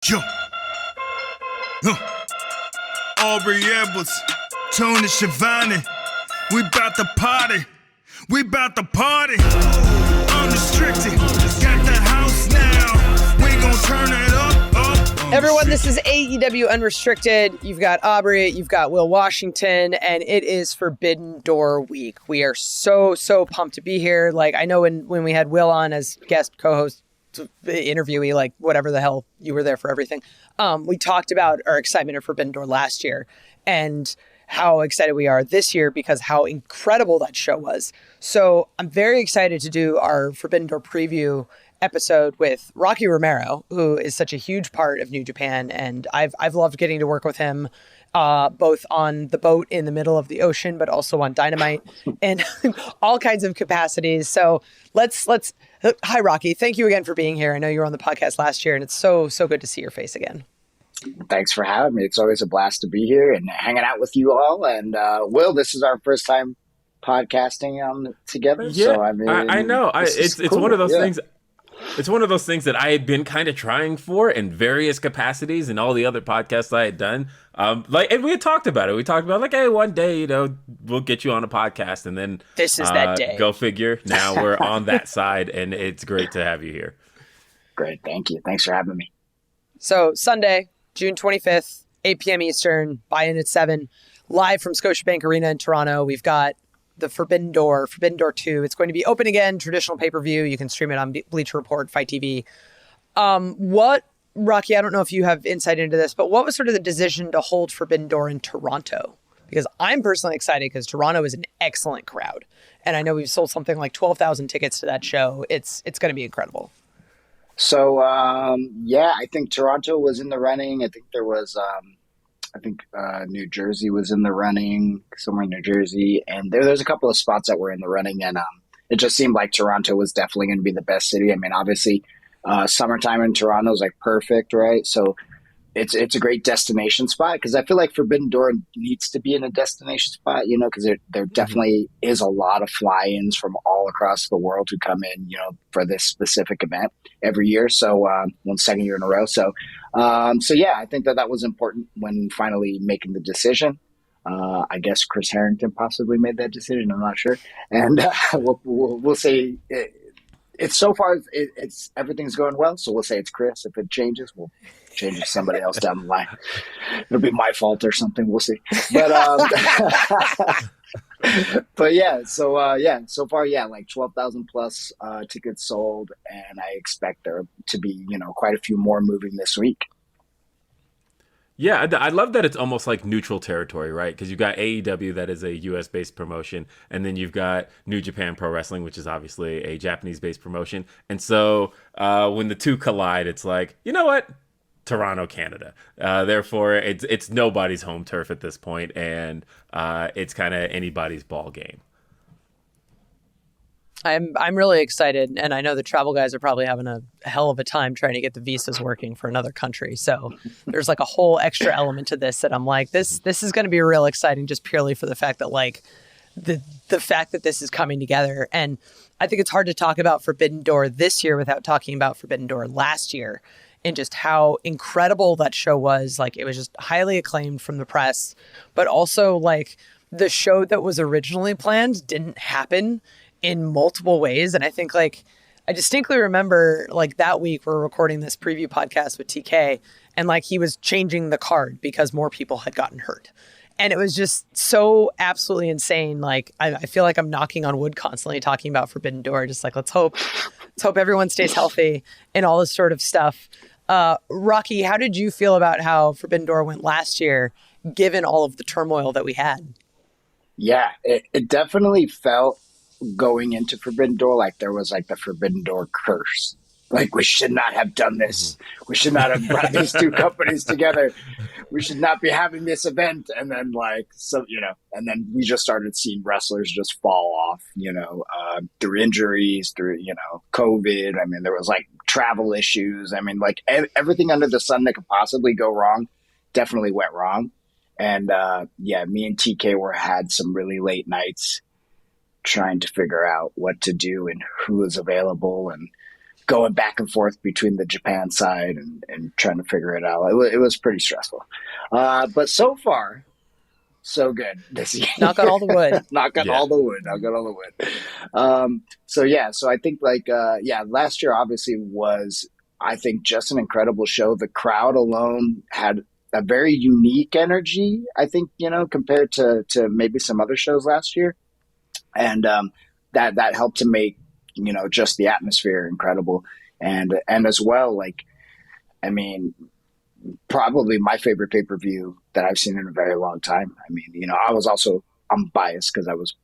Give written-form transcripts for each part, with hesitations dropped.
Yo. Aubrey Edwards, Tony Schiavone. We bout to party. We bout to party. Unrestricted. Got the house now. We gon' turn it up. Everyone, this is AEW Unrestricted. You've got Aubrey, you've got Will Washington, and it is Forbidden Door week. We are so pumped to be here. Like, I know when we had Will on as guest co-host, interviewee, like whatever the hell, you were there for everything. We talked about our excitement of Forbidden Door last year and how excited we are this year because how incredible that show was. So I'm very excited to do our Forbidden Door preview episode with Rocky Romero, who is such a huge part of New Japan, and I've loved getting to work with him both on the boat in the middle of the ocean, but also on Dynamite and all kinds of capacities. So let's hi Rocky, thank you again for being here. I know you were on the podcast last year, and it's so good to see your face again. Thanks for having me. It's always a blast to be here and hanging out with you all. And Will, this is our first time podcasting together. Yeah, so I mean, I know. It's cool. One of those things. It's one of those things that I had been kind of trying for in various capacities and all the other podcasts I had done. And we had talked about it. We talked about hey, one day, we'll get you on a podcast, and then this is that day. Go figure. Now we're on that side, and it's great to have you here. Great, thank you. Thanks for having me. So Sunday, June 25th, 8 p.m. Eastern, buy-in at 7, live from Scotiabank Arena in Toronto. We've got the Forbidden Door 2. It's going to be open again, traditional pay-per-view. You can stream it on Bleacher Report, Fight TV. Rocky, I don't know if you have insight into this, but what was sort of the decision to hold Forbidden Door in Toronto? Because I'm personally excited because Toronto is an excellent crowd. And I know we've sold something like 12,000 tickets to that show. It's going to be incredible. So, I think Toronto was in the running. I think there was... New Jersey was in the running, somewhere in New Jersey, and there's a couple of spots that were in the running, and it just seemed like Toronto was definitely going to be the best city. I mean, obviously, summertime in Toronto is like perfect, right? So it's a great destination spot because I feel like Forbidden Door needs to be in a destination spot, because there definitely is a lot of fly-ins from all across the world who come in, for this specific event every year. So second year in a row. So I think that was important when finally making the decision. I guess Chris Harrington possibly made that decision. I'm not sure. And we'll say it's so far it's everything's going well. So we'll say it's Chris. If it changes, we'll change it to somebody else down the line. It'll be my fault or something. We'll see. But so far, like 12,000 plus tickets sold, and I expect there to be, quite a few more moving this week. Yeah, I love that it's almost like neutral territory, right? Because you've got AEW, that is a US-based promotion, and then you've got New Japan Pro Wrestling, which is obviously a Japanese-based promotion. And so when the two collide, it's like, you know what? Toronto, Canada. Therefore, it's nobody's home turf at this point, and it's kind of anybody's ball game. I'm really excited, and I know the travel guys are probably having a hell of a time trying to get the visas working for another country. So there's like a whole extra element to this that I'm like, this is going to be real exciting just purely for the fact that like the fact that this is coming together. And I think it's hard to talk about Forbidden Door this year without talking about Forbidden Door last year and just how incredible that show was. Like, it was just highly acclaimed from the press, but also like the show that was originally planned didn't happen in multiple ways. And I think like, I distinctly remember like that week we're recording this preview podcast with TK, and like he was changing the card because more people had gotten hurt. And it was just so absolutely insane. Like, I feel like I'm knocking on wood constantly talking about Forbidden Door. Just like, let's hope everyone stays healthy and all this sort of stuff. Rocky, how did you feel about how Forbidden Door went last year, given all of the turmoil that we had? Yeah, it definitely felt going into Forbidden Door like there was like the Forbidden Door curse. Like, we should not have done this. We should not have brought these two companies together. We should not be having this event. And then and then we just started seeing wrestlers just fall off, through injuries, through, COVID. I mean, there was like travel issues. I mean, like everything under the sun that could possibly go wrong definitely went wrong. And me and TK had some really late nights trying to figure out what to do and who was available and going back and forth between the Japan side and trying to figure it out. It was pretty stressful. But so far, so good this year. Knock on all the wood. Knock on all the wood. Knock on all the wood. So I think last year obviously was, I think, just an incredible show. The crowd alone had a very unique energy, I think, compared to maybe some other shows last year. And that helped to make, just the atmosphere incredible. And as well, probably my favorite pay-per-view that I've seen in a very long time. I mean, I'm biased because I was,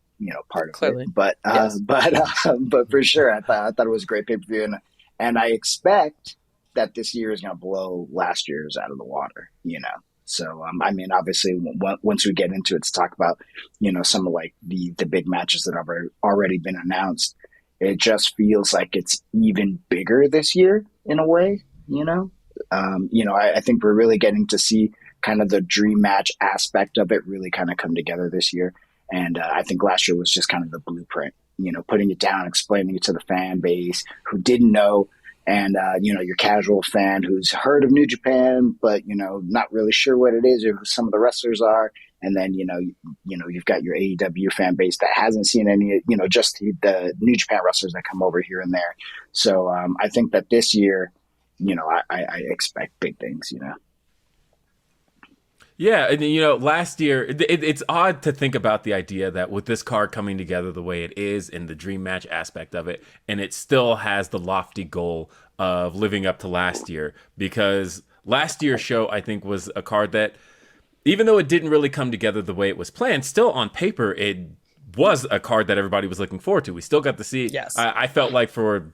part of Clearly. it, but for sure, I thought it was a great pay-per-view, and I expect that this year is going to blow last year's out of the water, So, obviously, once we get into it to talk about, some of the big matches that have already been announced, it just feels like it's even bigger this year in a way, I think we're really getting to see kind of the dream match aspect of it really kind of come together this year. And I think last year was just kind of the blueprint, putting it down, explaining it to the fan base who didn't know. And, your casual fan who's heard of New Japan, but, not really sure what it is or who some of the wrestlers are. And then, you've got your AEW fan base that hasn't seen any, just the New Japan wrestlers that come over here and there. So I think that this year, I expect big things, Yeah, and last year, it's odd to think about the idea that with this card coming together the way it is in the dream match aspect of it, and it still has the lofty goal of living up to last year, because last year's show, I think, was a card that, even though it didn't really come together the way it was planned, still on paper, it was a card that everybody was looking forward to. We still got to see. Yes. I felt like for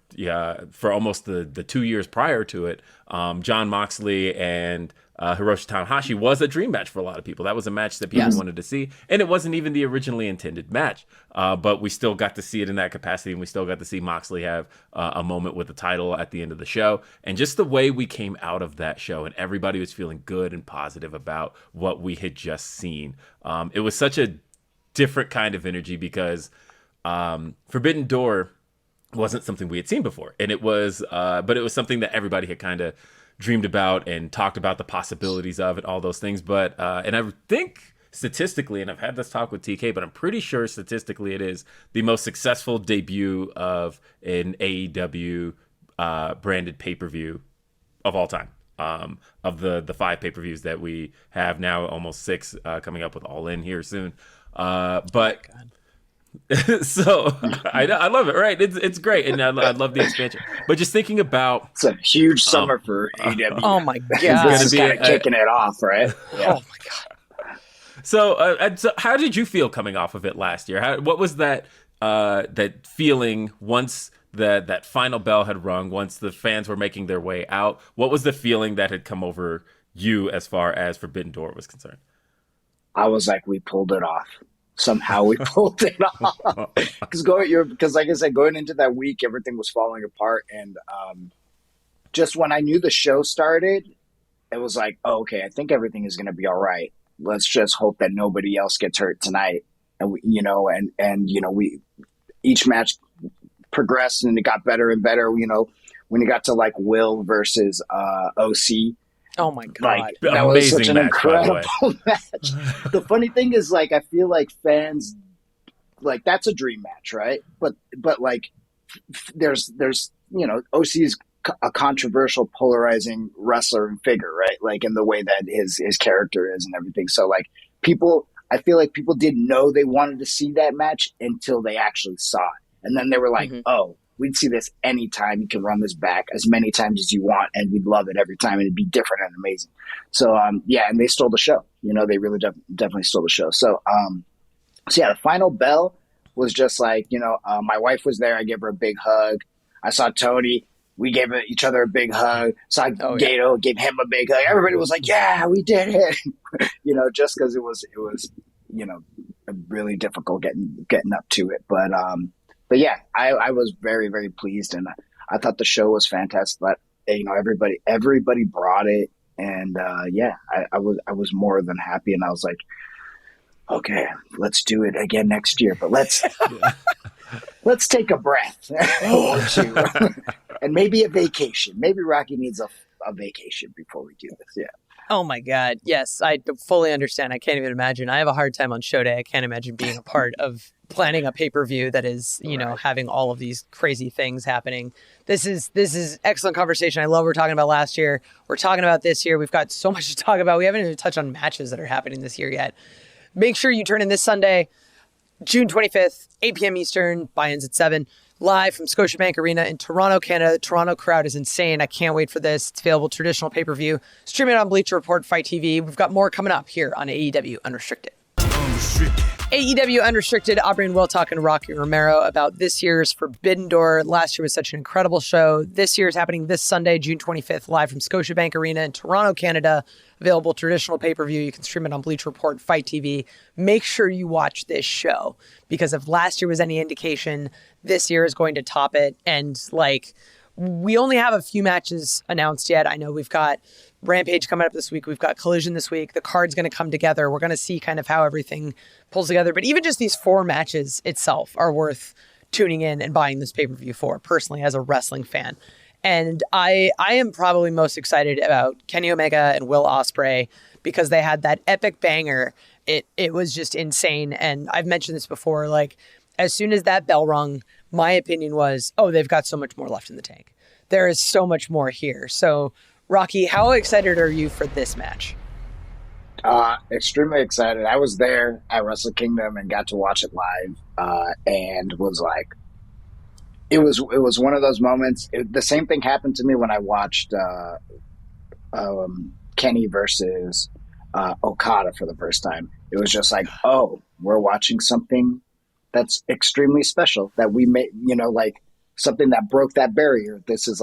almost the 2 years prior to it, Jon Moxley and Hiroshi Tanahashi was a dream match for a lot of people. That was a match that people wanted to see, and it wasn't even the originally intended match. But we still got to see it in that capacity, and we still got to see Moxley have a moment with the title at the end of the show. And just the way we came out of that show, and everybody was feeling good and positive about what we had just seen. It was such a different kind of energy because Forbidden Door wasn't something we had seen before, and it was, but it was something that everybody had kind of dreamed about and talked about the possibilities of it, all those things. But and I think statistically, and I've had this talk with TK, but I'm pretty sure statistically it is the most successful debut of an AEW branded pay-per-view of all time. Of the 5 pay-per-views that we have now, almost 6 coming up with All In here soon. But so I love it, right? It's great, and I love the expansion. But just thinking about, it's a huge summer for AEW. Oh my god, this is kind of kicking it off, right? Yeah. Oh my god. So how did you feel coming off of it last year? What was that feeling once that final bell had rung, once the fans were making their way out? What was the feeling that had come over you as far as Forbidden Door was concerned? I was like, we pulled it off. Somehow we pulled it off. Because like I said, going into that week, everything was falling apart. And just when I knew the show started, it was like, oh, okay, I think everything is going to be all right. Let's just hope that nobody else gets hurt tonight. And we each match progressed and it got better and better. When you got to like Will versus OC. Oh my god! Like, that was such an incredible match. The funny thing is, like, I feel like fans, like, that's a dream match, right? But like, there's OC is a controversial, polarizing wrestler and figure, right? Like, in the way that his character is and everything. So like, I feel like people didn't know they wanted to see that match until they actually saw it, and then they were like, oh. We'd see this anytime. You can run this back as many times as you want, and we'd love it every time, and it'd be different and amazing. So, and they stole the show. They really definitely stole the show. So, the final bell was just like, my wife was there. I gave her a big hug. I saw Tony. We gave each other a big hug. Saw Gato, gave him a big hug. Everybody was like, yeah, we did it. Just because it was really difficult getting up to it. But yeah, I was very, very pleased, and I thought the show was fantastic. But everybody brought it, and I was more than happy, and I was like, okay, let's do it again next year. But let's let's take a breath or two, and maybe a vacation. Maybe Rocky needs a vacation before we do this. Yeah. Oh my God. Yes, I fully understand. I can't even imagine. I have a hard time on show day. I can't imagine being a part of planning a pay-per-view that is, having all of these crazy things happening. This is excellent conversation. I love what we're talking about last year. We're talking about this year. We've got so much to talk about. We haven't even touched on matches that are happening this year yet. Make sure you turn in this Sunday, June 25th, 8 p.m. Eastern, buy-ins at 7. Live from Scotiabank Arena in Toronto, Canada. The Toronto crowd is insane. I can't wait for this. It's available traditional pay-per-view. Stream it on Bleacher Report, Fight TV. We've got more coming up here on AEW Unrestricted. AEW Unrestricted, Aubrey and Will talking to Rocky Romero about this year's Forbidden Door. Last year was such an incredible show. This year is happening this Sunday, June 25th, live from Scotiabank Arena in Toronto, Canada. Available traditional pay-per-view. You can stream it on Bleacher Report, Fight TV. Make sure you watch this show, because if last year was any indication, this year is going to top it. And we only have a few matches announced yet. I know we've got Rampage coming up this week. We've got Collision this week. The card's going to come together. We're going to see kind of how everything pulls together. But even just these 4 matches itself are worth tuning in and buying this pay-per-view for, personally, as a wrestling fan. And I am probably most excited about Kenny Omega and Will Ospreay, because they had that epic banger. It was just insane. And I've mentioned this before, as soon as that bell rung, my opinion was, oh, they've got so much more left in the tank. There is so much more here. So, Rocky, how excited are you for this match? Extremely excited. I was there at Wrestle Kingdom and got to watch it live, and was like, it was one of those moments. The same thing happened to me when I watched Kenny versus Okada for the first time. It was just like, oh, we're watching something that's extremely special, that we made, something that broke that barrier. This is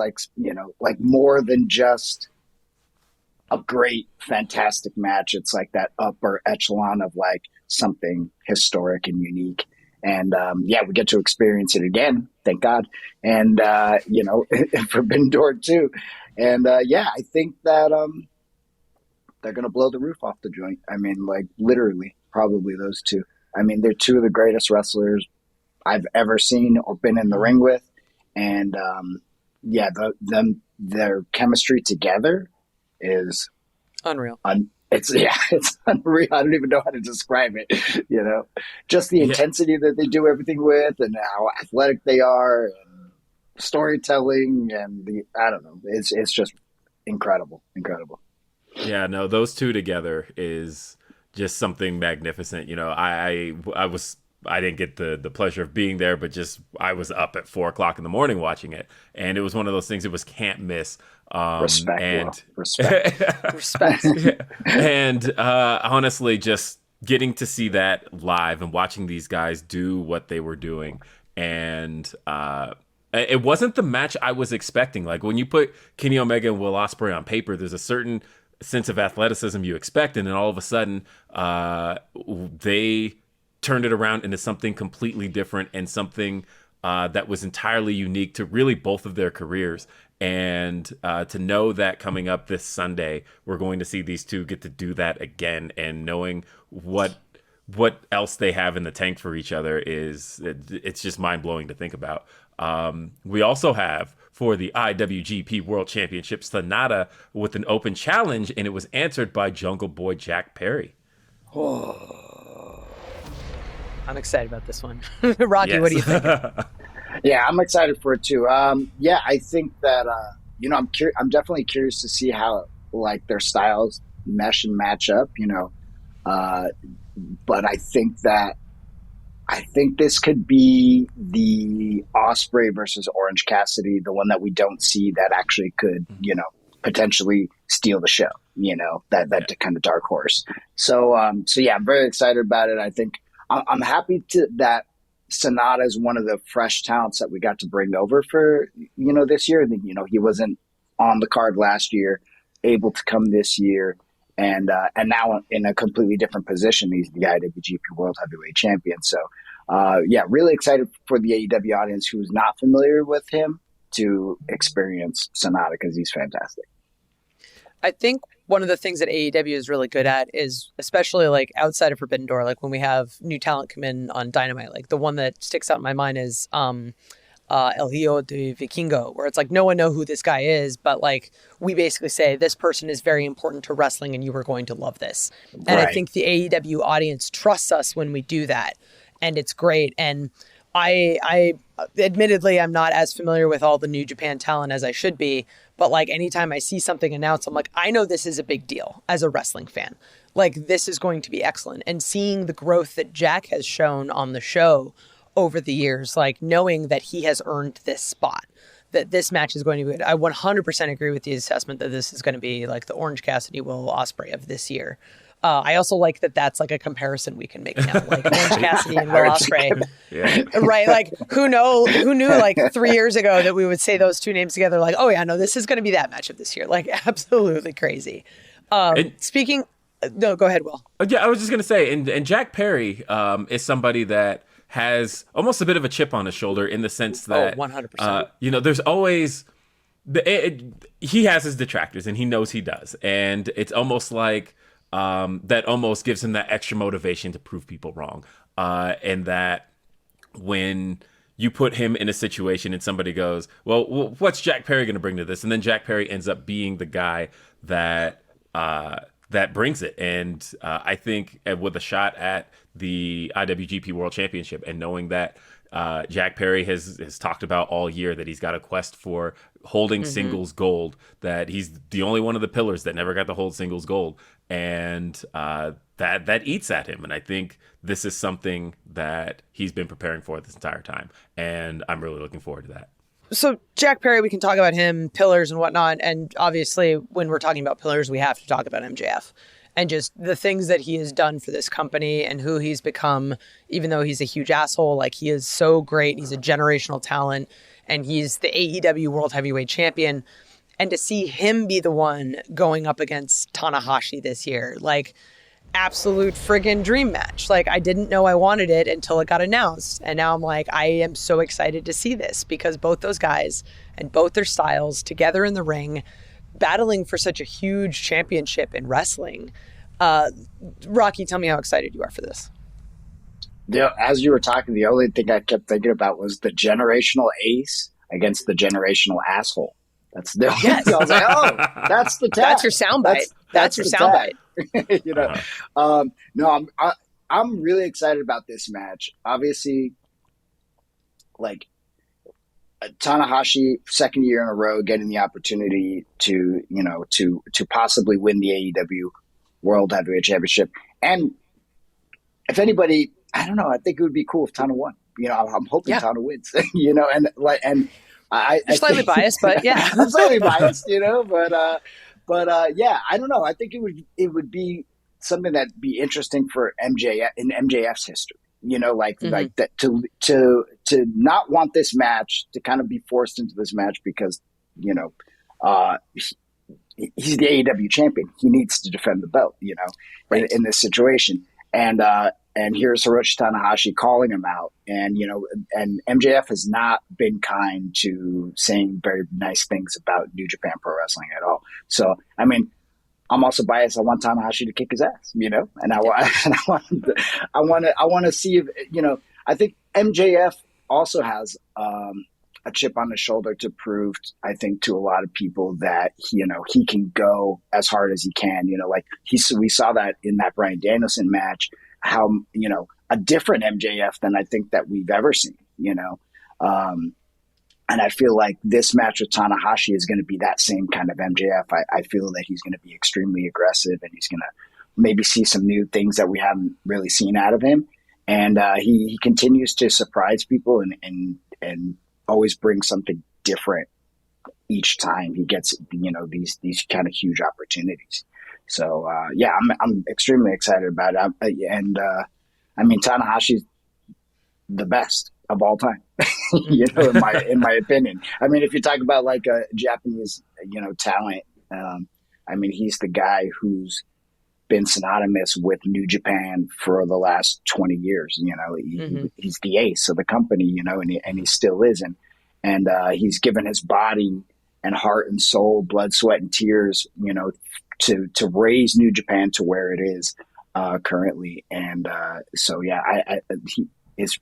more than just a great, fantastic match. It's like that upper echelon of something historic and unique. And we get to experience it again, thank God. And Forbidden Door too. And I think that they're gonna blow the roof off the joint. I mean, literally, probably those two. I mean, they're two of the greatest wrestlers I've ever seen or been in the ring with. And their chemistry together is unreal. It's unreal. I don't even know how to describe it. Just the intensity that they do everything with, and how athletic they are, and storytelling, and I don't know. It's just incredible. Yeah, no, those two together is just something magnificent. I didn't get the pleasure of being there, but I was up at 4:00 in the morning watching it, and it was one of those things. It was can't miss. Respect. And honestly, just getting to see that live and watching these guys do what they were doing, and it wasn't the match I was expecting. When you put Kenny Omega and Will Ospreay on paper, there's a certain sense of athleticism you expect, and then all of a sudden, they turned it around into something completely different, and something that was entirely unique to really both of their careers. And to know that coming up this Sunday, we're going to see these two get to do that again, and knowing what else they have in the tank for each other it's just mind-blowing to think about. We also have, for the IWGP World Championships, Sanada with an open challenge, and it was answered by Jungle Boy Jack Perry. I'm excited about this one. Rocky, yes. What do you think? Yeah, I'm excited for it too. I think that I'm definitely curious to see how their styles mesh and match up. But I think this could be the Ospreay versus Orange Cassidy, the one that we don't see, that actually could potentially steal the show. That kind of dark horse. So I'm very excited about it. I think I'm happy that Sanada is one of the fresh talents that we got to bring over for, this year. He wasn't on the card last year, able to come this year. And now in a completely different position. He's the IWGP World Heavyweight Champion. So, really excited for the AEW audience who's not familiar with him to experience Sanada, because he's fantastic. I think one of the things that AEW is really good at is, especially like outside of Forbidden Door, like when we have new talent come in on Dynamite, like the one that sticks out in my mind is El Hijo de Vikingo, where it's like no one know who this guy is, but like we basically say this person is very important to wrestling and you are going to love this. And I think the AEW audience trusts us when we do that, and it's great. And I admittedly I'm not as familiar with all the New Japan talent as I should be, but like anytime I see something announced, I'm like, I know this is a big deal as a wrestling fan. Like this is going to be excellent. And seeing the growth that Jack has shown on the show over the years, like knowing that he has earned this spot, that this match is going to be good. I 100% agree with the assessment that this is going to be like the Orange Cassidy Will Ospreay of this year. I also like that that's like a comparison we can make now, like Orange Cassidy and Will Ospreay. Right? Like who knew like 3 years ago that we would say those two names together, like, oh yeah, no, this is going to be that match of this year. Like absolutely crazy. Speaking, no, go ahead, Will. Yeah, I was just going to say, and Jack Perry is somebody that has almost a bit of a chip on his shoulder in the sense that 100%. You know, there's always he has his detractors and he knows he does, and it's almost like that almost gives him that extra motivation to prove people wrong, and that when you put him in a situation and somebody goes, well, what's Jack Perry going to bring to this, and then Jack Perry ends up being the guy that brings it. And I think with a shot at the IWGP World Championship, and knowing that Jack Perry has talked about all year that he's got a quest for holding singles gold, that he's the only one of the pillars that never got to hold singles gold, and that eats at him. And I think this is something that he's been preparing for this entire time, and I'm really looking forward to that. So Jack Perry, we can talk about him, pillars and whatnot. And obviously when we're talking about pillars, we have to talk about MJF and just the things that he has done for this company and who he's become, even though he's a huge asshole. Like he is so great. He's a generational talent and he's the AEW World Heavyweight Champion. And to see him be the one going up against Tanahashi this year, like absolute friggin' dream match. Like I didn't know I wanted it until it got announced, and now I'm like, I am so excited to see this because both those guys and both their styles together in the ring, battling for such a huge championship in wrestling. Rocky, tell me how excited you are for this. Yeah, as you were talking, the only thing I kept thinking about was the generational ace against the generational asshole. That's the only thing. I was like, oh, that's the tag. That's your soundbite. That's your soundbite. You know, no, I'm really excited about this match. Obviously, like Tanahashi, second year in a row, getting the opportunity to possibly win the AEW World Heavyweight Championship. And if anybody, I don't know, I think it would be cool if Tana won. You know, I'm hoping Tana wins. You know, and You're slightly biased, but yeah, I'm slightly biased. You know, but yeah, I don't know. I think it would be something that'd be interesting for MJF in MJF's history. You know, like that to not want this match, to kind of be forced into this match because he's the AEW champion. He needs to defend the belt. You know, in this situation, and here's Hiroshi Tanahashi calling him out, and MJF has not been kind to saying very nice things about New Japan Pro Wrestling at all. So, I mean, I'm also biased. I want Tanahashi to kick his ass, you know, and I want to see if, you know, I think MJF also has a chip on his shoulder to prove, I think, to a lot of people that he can go as hard as he can. You know, like we saw that in that Bryan Danielson match. How, a different MJF than I think that we've ever seen, and I feel like this match with Tanahashi is going to be that same kind of MJF. I feel that he's going to be extremely aggressive and he's going to maybe see some new things that we haven't really seen out of him. And he continues to surprise people and always bring something different each time he gets, these kind of huge opportunities. So, I'm extremely excited about it. And I mean, Tanahashi's the best of all time, in my opinion. I mean, if you talk about like a Japanese, talent, I mean, he's the guy who's been synonymous with New Japan for the last 20 years. He's the ace of the company, and he still is. And he's given his body and heart and soul, blood, sweat, and tears, to raise New Japan to where it is currently. And so, yeah, it's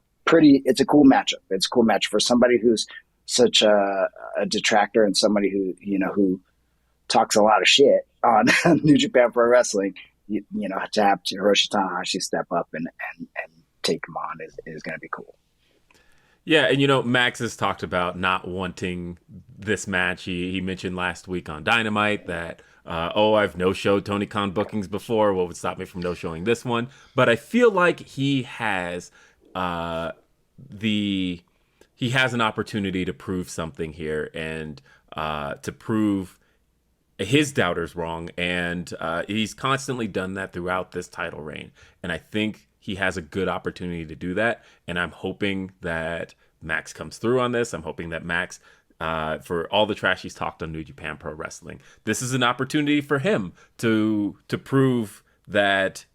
a cool matchup. It's a cool match for somebody who's such a detractor and somebody who talks a lot of shit on New Japan Pro Wrestling. To have Hiroshi Tanahashi step up and take him on is going to be cool. Yeah, and Max has talked about not wanting this match. He mentioned last week on Dynamite that I've no-showed Tony Khan bookings before. What would stop me from no-showing this one? But I feel like he has an opportunity to prove something here and to prove his doubters wrong. And he's constantly done that throughout this title reign. And I think he has a good opportunity to do that. And I'm hoping that Max comes through on this. I'm hoping that Max, for all the trash he's talked on New Japan Pro Wrestling, this is an opportunity for him to prove that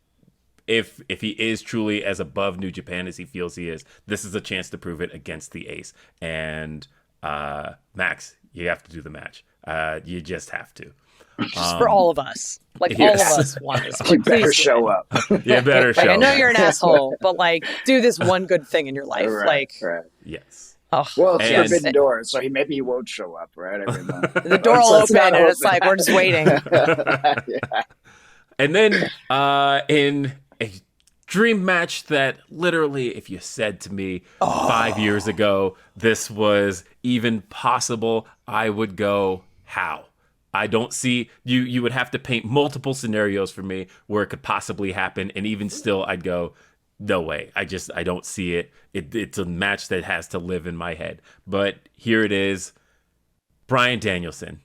if he is truly as above New Japan as he feels he is, this is a chance to prove it against the Ace. And Max, you have to do the match. You just have to. Just for all of us. All of us want this. You better show up. You better show up. I know you're an asshole, but do this one good thing in your life. Right. Yes. Oh, well, it's Forbidden Door, so maybe he won't show up, right? The door will open, and it's like, we're just waiting. Yeah. And then in a dream match that literally, if you said to me 5 years ago this was even possible, I would go, how? I don't see, you would have to paint multiple scenarios for me where it could possibly happen, and even still I'd go, no way. I don't see it. It's a match that has to live in my head. But here it is. Bryan Danielson,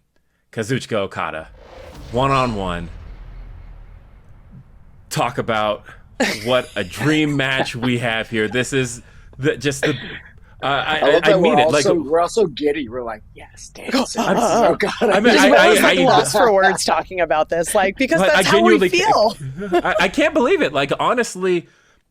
Kazuchika Okada, one-on-one. Talk about what a dream match we have here. This is I mean it. We're also giddy. We're like, yes, Danielson. Okada. I mean, I lost for words talking about this, because that's how we feel. I can't believe it. Honestly,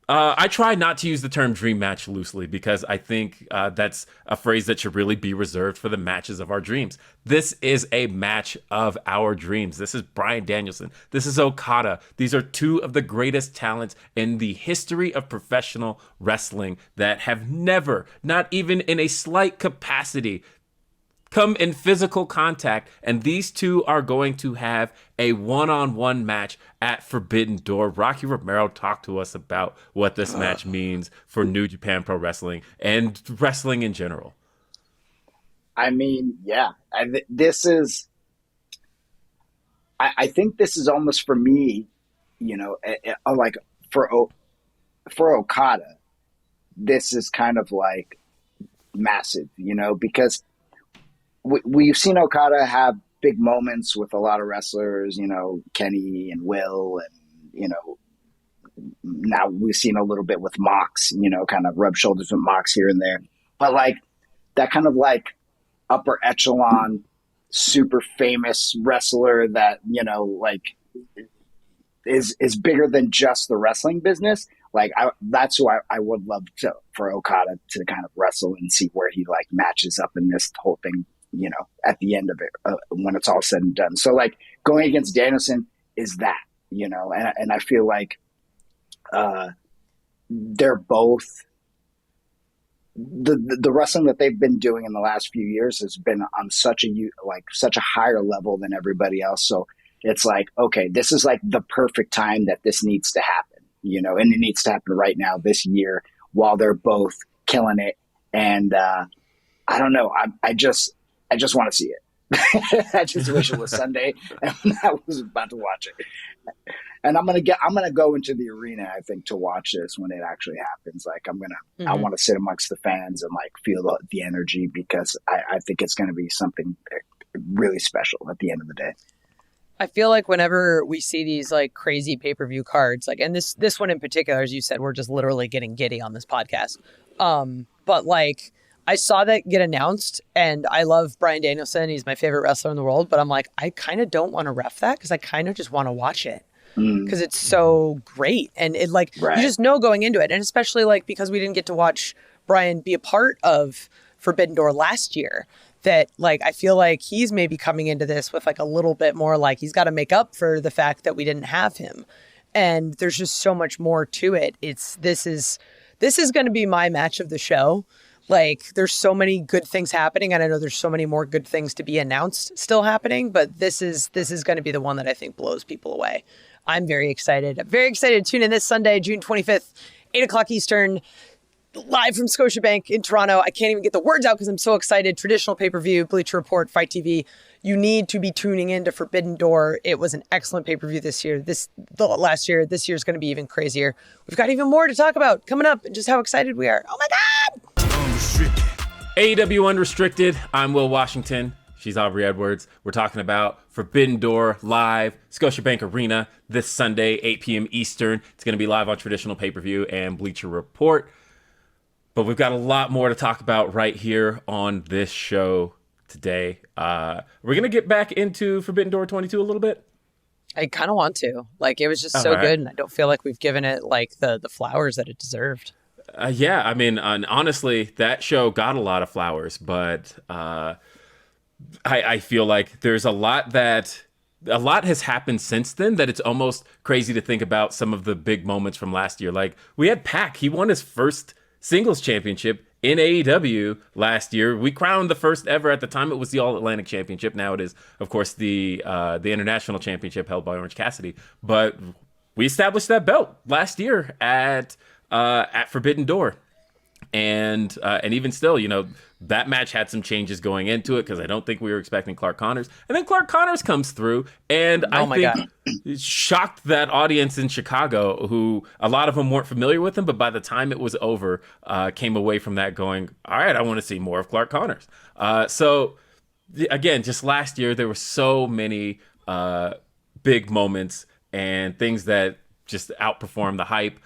I try not to use the term dream match loosely because I think that's a phrase that should really be reserved for the matches of our dreams. This is a match of our dreams. This is Bryan Danielson. This is Okada. These are two of the greatest talents in the history of professional wrestling that have never, not even in a slight capacity, come in physical contact, and these two are going to have a one-on-one match at Forbidden Door. Rocky Romero talked to us about what this match means for New Japan Pro Wrestling and wrestling in general. I mean, yeah, I think this is almost for me, for Okada, this is kind of like massive, because we've seen Okada have big moments with a lot of wrestlers, Kenny and Will, and, now we've seen a little bit with Mox, kind of rub shoulders with Mox here and there. But that kind of upper echelon, super famous wrestler that, is bigger than just the wrestling business. That's who I would love for Okada to kind of wrestle and see where he matches up in this whole thing, at the end of it, when it's all said and done. So going against Danielson is that, and I feel like they're both the wrestling that they've been doing in the last few years has been on such a higher level than everybody else. So it's okay, this is the perfect time that this needs to happen, and it needs to happen right now this year while they're both killing it. And I don't know. I just want to see it. I just wish it was Sunday and I was about to watch it. And I'm gonna go into the arena, I think, to watch this when it actually happens. I want to sit amongst the fans and feel the energy, because I think it's going to be something really special at the end of the day. I feel like whenever we see these crazy pay-per-view cards, and this one in particular, as you said, we're just literally getting giddy on this podcast. But I saw that get announced, and I love Bryan Danielson. He's my favorite wrestler in the world, but I'm I kind of don't want to ref that because I kind of just want to watch it because it's so great. And it right. You just know going into it. And especially because we didn't get to watch Bryan be a part of Forbidden Door last year, that like I feel like he's maybe coming into this with like a little bit more like he's got to make up for the fact that we didn't have him. And there's just so much more to it. This is going to be my match of the show. Like there's so many good things happening, and I know there's so many more good things to be announced still happening, but this is going to be the one that I think blows people away. I'm very excited. I'm very excited to tune in this Sunday, June 25th, 8:00 Eastern, live from Scotiabank in Toronto. I can't even get the words out because I'm so excited. Traditional pay-per-view, Bleacher Report, Fight TV. You need to be tuning in to Forbidden Door. It was an excellent pay-per-view this year. Last year. This year's going to be even crazier. We've got even more to talk about coming up and just how excited we are. Oh my God! AEW Unrestricted. I'm Will Washington. She's Aubrey Edwards. We're talking about Forbidden Door live, Scotiabank Arena this Sunday, 8 p.m. Eastern. It's going to be live on Traditional Pay-Per-View and Bleacher Report. But we've got a lot more to talk about right here on this show today. We're going to get back into Forbidden Door 22 a little bit. I kind of want to. Like, it was just so good, and I don't feel like we've given it, like, the flowers that it deserved. Yeah, I mean, honestly, that show got a lot of flowers, but I feel like there's a lot has happened since then that it's almost crazy to think about some of the big moments from last year. Like, we had Pac. He won his first singles championship in AEW last year. We crowned the first ever. At the time, it was the All-Atlantic Championship. Now it is, of course, the International Championship held by Orange Cassidy. But we established that belt last year at Forbidden Door. And even still, you know, that match had some changes going into it because I don't think we were expecting Clark Connors. And then Clark Connors comes through, and I think shocked that audience in Chicago, who a lot of them weren't familiar with him, but by the time it was over, came away from that going, all right, I want to see more of Clark Connors. So, again, just last year, there were so many big moments and things that just outperformed the hype.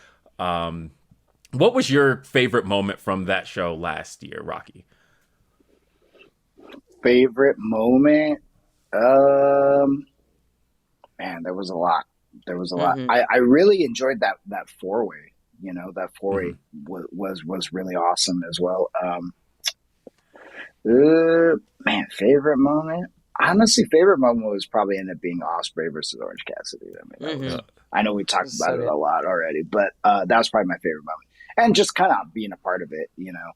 What was your favorite moment from that show last year, Rocky? Favorite moment? Man, there was a lot. Mm-hmm. I really enjoyed that four-way. You know, that four-way was really awesome as well. Man, favorite moment? Honestly, favorite moment was probably ended up being Ospreay versus Orange Cassidy. I mean, I know we talked about it a lot already, but that was probably my favorite moment. And just kind of being a part of it, you know.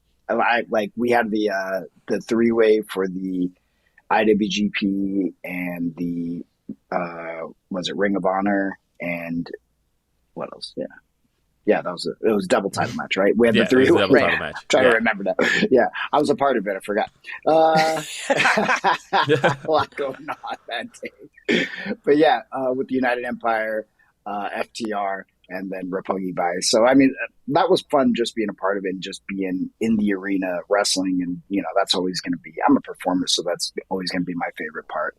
Like we had the three-way for the IWGP and the was it Ring of Honor and what else? Yeah, that was it was a double title match, right? We had the three-way double title match. Trying to remember that. Yeah, I was a part of it. I forgot. A lot going on that day. But yeah, with the United Empire, FTR. And then Roppongi Vice. So, I mean, that was fun just being a part of it and just being in the arena wrestling. And, you know, that's always going to be, I'm a performer, so that's always going to be my favorite part,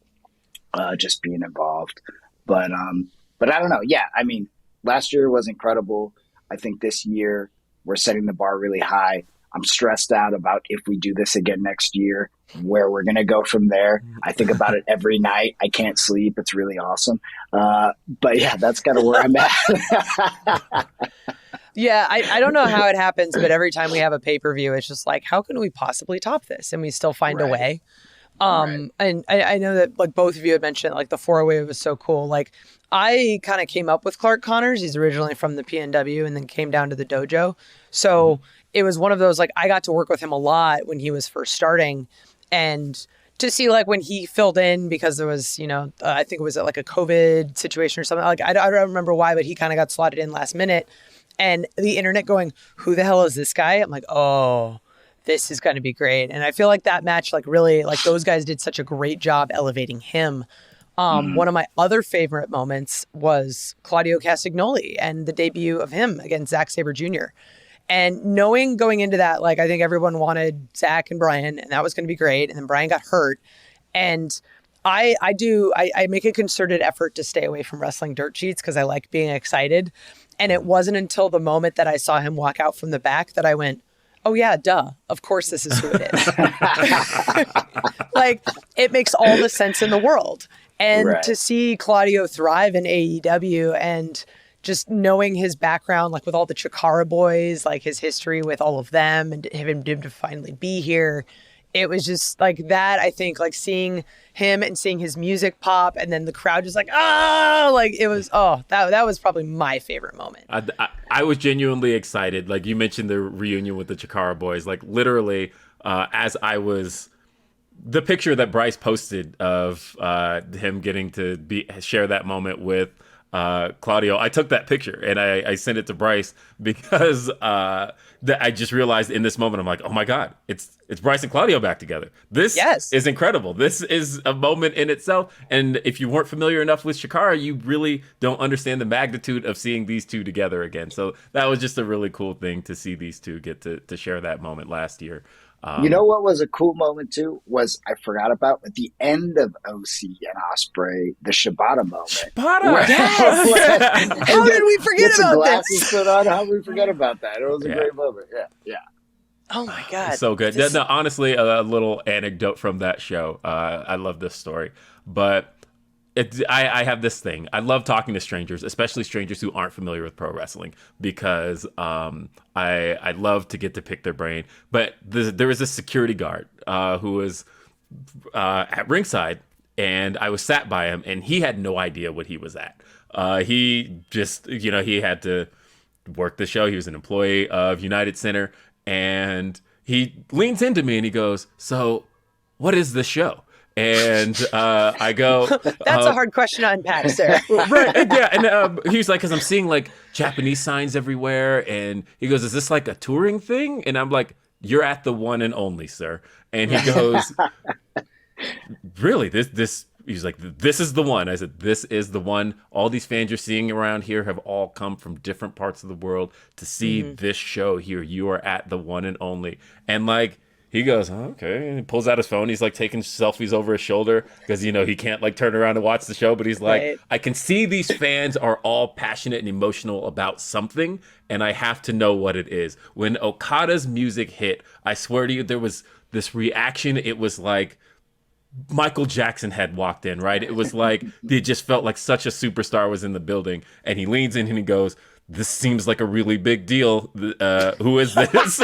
just being involved. But I don't know. Yeah, I mean, last year was incredible. I think this year we're setting the bar really high. I'm stressed out about if we do this again next year, where we're going to go from there. I think about it every night. I can't sleep. It's really awesome. But yeah, that's kind of where I'm at. Yeah, I don't know how it happens, but every time we have a pay-per-view, it's just like, how can we possibly top this? And we still find a way. And I know that like both of you had mentioned, like the four-way was so cool. Like I kind of came up with Clark Connors. He's originally from the PNW and then came down to the dojo. So it was one of those, like, I got to work with him a lot when he was first starting, and to see like when he filled in because there was, you know, I think it was like a COVID situation or something. Like I don't remember why, but he kind of got slotted in last minute, and the internet going, who the hell is this guy? I'm like, oh, this is going to be great. And I feel like that match, like really, like those guys did such a great job elevating him. One of my other favorite moments was Claudio Castagnoli and the debut of him against Zack Sabre Jr. And knowing going into that, like, I think everyone wanted Zach and Bryan, and that was going to be great. And then Bryan got hurt. And I make a concerted effort to stay away from wrestling dirt sheets because I like being excited. And it wasn't until the moment that I saw him walk out from the back that I went, oh yeah, duh. Of course this is who it is. Like, it makes all the sense in the world. And to see Claudio thrive in AEW and just knowing his background, like with all the Chikara boys, like his history with all of them and him to finally be here, it was just like that. I think like seeing him and seeing his music pop, and then the crowd just like, oh, like it was, that was probably my favorite moment. I was genuinely excited. Like you mentioned the reunion with the Chikara boys, like literally as I was, the picture that Bryce posted of him getting to share that moment with Claudio, I took that picture and I sent it to Bryce because I just realized in this moment, I'm like, oh my God, it's Bryce and Claudio back together. This is incredible. This is a moment in itself. And if you weren't familiar enough with Chikara, you really don't understand the magnitude of seeing these two together again. So that was just a really cool thing to see these two get to share that moment last year. You know what was a cool moment too was I forgot about at the end of OC and Osprey, the Shibata moment. Shibata, yes! How did we forget about this? Put on. How did we forget about that? It was a great moment. Yeah. Oh my God, so good. No, honestly, a little anecdote from that show. I love this story, but. I have this thing. I love talking to strangers, especially strangers who aren't familiar with pro wrestling, because I love to get to pick their brain. But there was a security guard who was at ringside, and I was sat by him, and he had no idea what he was at. He just, he had to work the show. He was an employee of United Center, and he leans into me and he goes, "So, what is this show?" And I go, that's a hard question to unpack, sir. Right? Yeah. And he was like, because I'm seeing like Japanese signs everywhere, and he goes, "Is this like a touring thing?" And I'm like, "You're at the one and only, sir." And he goes, "Really? This?" He's like, "This is the one." I said, "This is the one. All these fans you're seeing around here have all come from different parts of the world to see this show here. You are at the one and only." And like. He goes, okay, and he pulls out his phone. He's like taking selfies over his shoulder because, he can't like turn around and watch the show. But he's like, right. I can see these fans are all passionate and emotional about something, and I have to know what it is. When Okada's music hit, I swear to you, there was this reaction. It was like Michael Jackson had walked in, right? It was like, it just felt like such a superstar was in the building. And he leans in and he goes, "This seems like a really big deal. Who is this?"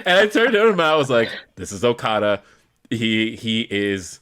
And I turned to him and I was like, "This is Okada. He is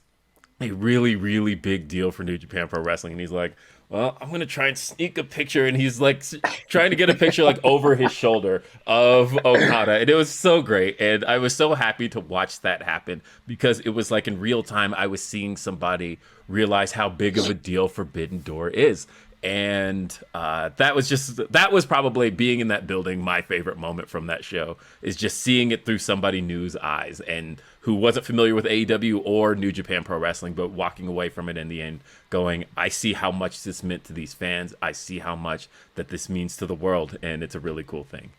a really, really big deal for New Japan Pro Wrestling." And he's like, "Well, I'm going to try and sneak a picture." And he's like trying to get a picture like over his shoulder of Okada. And it was so great. And I was so happy to watch that happen because it was like in real time, I was seeing somebody realize how big of a deal Forbidden Door is. And that was probably, being in that building, my favorite moment from that show, is just seeing it through somebody new's eyes and who wasn't familiar with AEW or New Japan Pro Wrestling, but walking away from it in the end going, I see how much this meant to these fans. I see how much that this means to the world. And it's a really cool thing.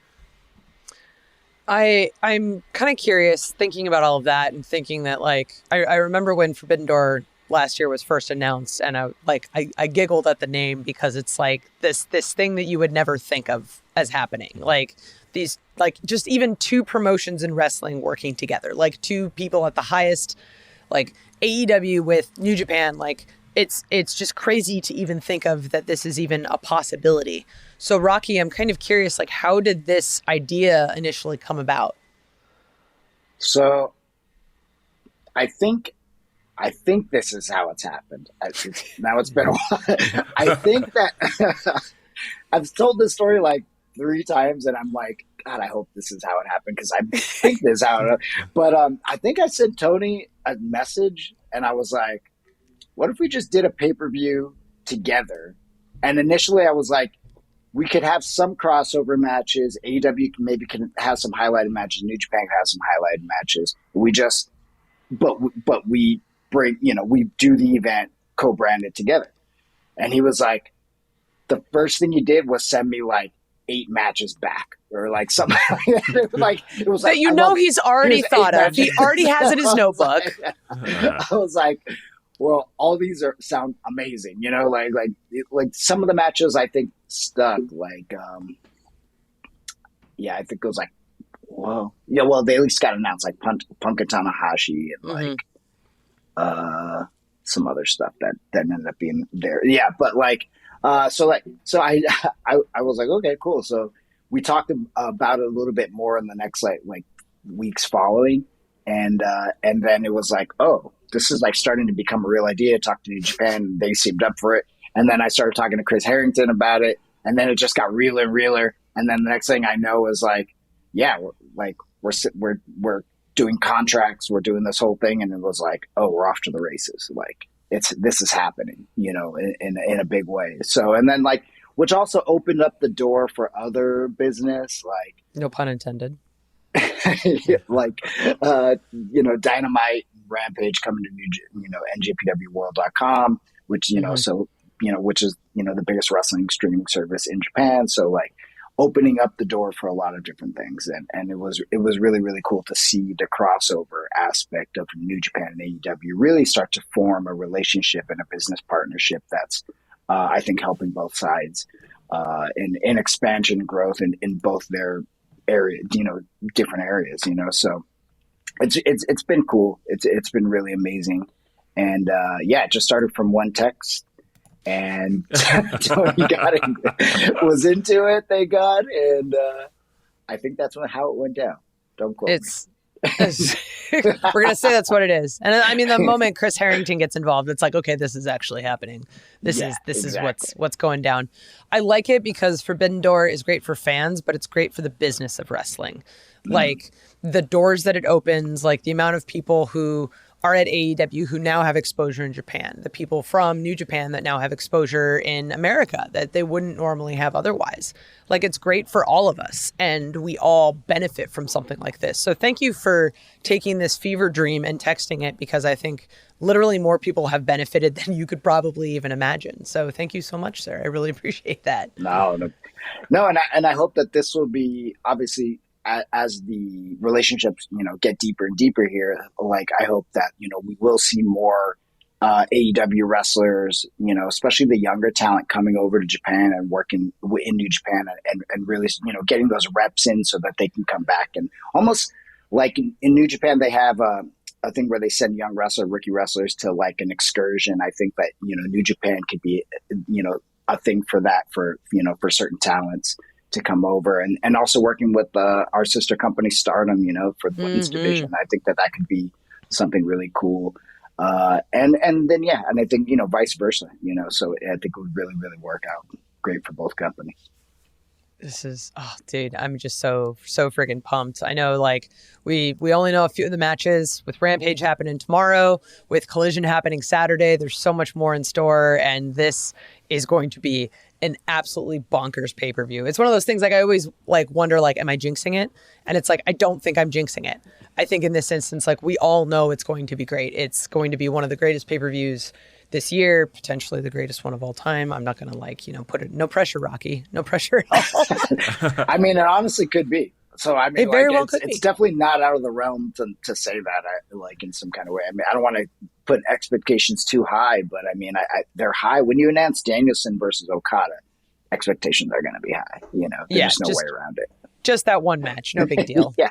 I'm kind of curious thinking about all of that and thinking that like, I remember when Forbidden Door last year was first announced, and I giggled at the name because it's like this thing that you would never think of as happening. Like these, like just even two promotions in wrestling working together, like two people at the highest, like AEW with New Japan. Like it's just crazy to even think of that this is even a possibility. So Rocky, I'm kind of curious, like how did this idea initially come about? So I think this is how it's happened. Now it's been a while. I think that I've told this story like 3 times, and I'm like, God, I hope this is how it happened because I think this is how it. But I think I sent Tony a message, and I was like, "What if we just did a pay-per-view together?" And initially, I was like, we could have some crossover matches. AEW can have some highlighted matches. New Japan can have some highlighted matches. But we bring, we do the event co-branded together. And he was like, the first thing you did was send me like 8 matches back or like something. It was like, he's already thought of. He already has in his notebook. I was like, well, all these sound amazing, like some of the matches I think stuck. Like, I think it was like, whoa, yeah. Well, they at least got announced like Punk and Tanahashi and like some other stuff that ended up being there. Yeah, but like, so I was like, okay, cool. So we talked about it a little bit more in the next like weeks following. And then it was like, oh, this is like starting to become a real idea. Talked to New Japan. They seemed up for it. And then I started talking to Chris Harrington about it. And then it just got realer and realer. And then the next thing I know is like, yeah, we're doing contracts. We're doing this whole thing. And it was like, oh, we're off to the races. Like this is happening, in a big way. So, and then like, which also opened up the door for other business, like no pun intended. like, Dynamite, Rampage coming to NJPWworld.com, which, which is, the biggest wrestling streaming service in Japan. So like opening up the door for a lot of different things. And it was really, really cool to see the crossover aspect of New Japan and AEW really start to form a relationship and a business partnership that's, I think, helping both sides in expansion and growth in both their area, different areas, so it's been cool. It's been really amazing. And it just started from one text, and Tony was into it, thank God. And I think that's how it went down. Don't quote me. We're going to say that's what it is. And I mean, the moment Chris Harrington gets involved, it's like, okay, this is actually happening. This is what's going down. I like it because Forbidden Door is great for fans, but it's great for the business of wrestling. Like the doors that it opens, like the amount of people who are at AEW who now have exposure in Japan, the people from New Japan that now have exposure in America that they wouldn't normally have otherwise. Like, it's great for all of us, and we all benefit from something like this. So thank you for taking this fever dream and texting it, because I think literally more people have benefited than you could probably even imagine. So thank you so much, sir. I really appreciate that. No, and I hope that this will be, obviously, as the relationships, get deeper and deeper here, like I hope that, we will see more AEW wrestlers, especially the younger talent coming over to Japan and working in New Japan and really, getting those reps in so that they can come back. And almost like in New Japan, they have a thing where they send young rookie wrestlers to like an excursion. I think that, New Japan could be, a thing for that, for certain talents to come over, and also working with our sister company Stardom, for the women's division. I think that could be something really cool. And then, and I think, vice versa, so I think it would really, really work out great for both companies. This is, dude, I'm just so freaking pumped. I know, like, we only know a few of the matches, with Rampage happening tomorrow, with Collision happening Saturday. There's so much more in store, and this is going to be an absolutely bonkers pay-per-view. It's one of those things, like, I always like wonder, like, am I jinxing it? And it's like, I don't think I'm jinxing it. I think in this instance, like, we all know it's going to be great. It's going to be one of the greatest pay-per-views this year, potentially the greatest one of all time. I'm not going to put it, no pressure, Rocky, no pressure at all. I mean, it honestly could be. So, I mean, it very well could be. It's definitely not out of the realm to say that, like, in some kind of way. I mean, I don't want to put expectations too high, but I mean, they're high. When you announce Danielson versus Okada, expectations are going to be high. There's no way around it. Just that one match, no big deal. Yeah,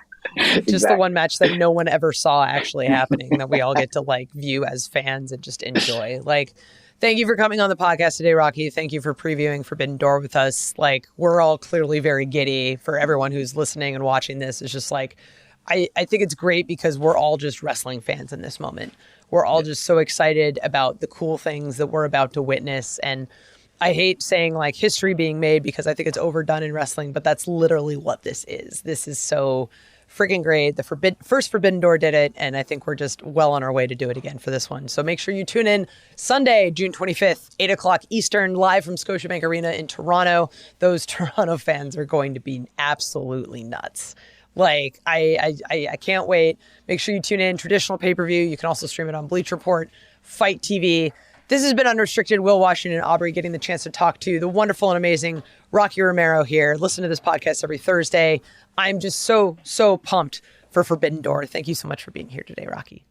just the one match that no one ever saw actually happening, that we all get to like view as fans and just enjoy. Like, thank you for coming on the podcast today, Rocky. Thank you for previewing Forbidden Door with us. Like, we're all clearly very giddy. For everyone who's listening and watching this, it's just like, I think it's great because we're all just wrestling fans in this moment. We're all just so excited about the cool things that we're about to witness. And I hate saying like history being made, because I think it's overdone in wrestling, but that's literally what this is. This is so freaking great. The first Forbidden Door did it, and I think we're just well on our way to do it again for this one. So make sure you tune in Sunday, June 25th, 8 o'clock Eastern, live from Scotiabank Arena in Toronto. Those Toronto fans are going to be absolutely nuts. Like, I can't wait. Make sure you tune in. Traditional pay-per-view. You can also stream it on Bleach Report, Fight TV. This has been Unrestricted. Will Washington, Aubrey, getting the chance to talk to the wonderful and amazing Rocky Romero here. Listen to this podcast every Thursday. I'm just so pumped for Forbidden Door. Thank you so much for being here today, Rocky.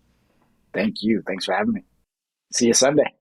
Thank you. Thanks for having me. See you Sunday.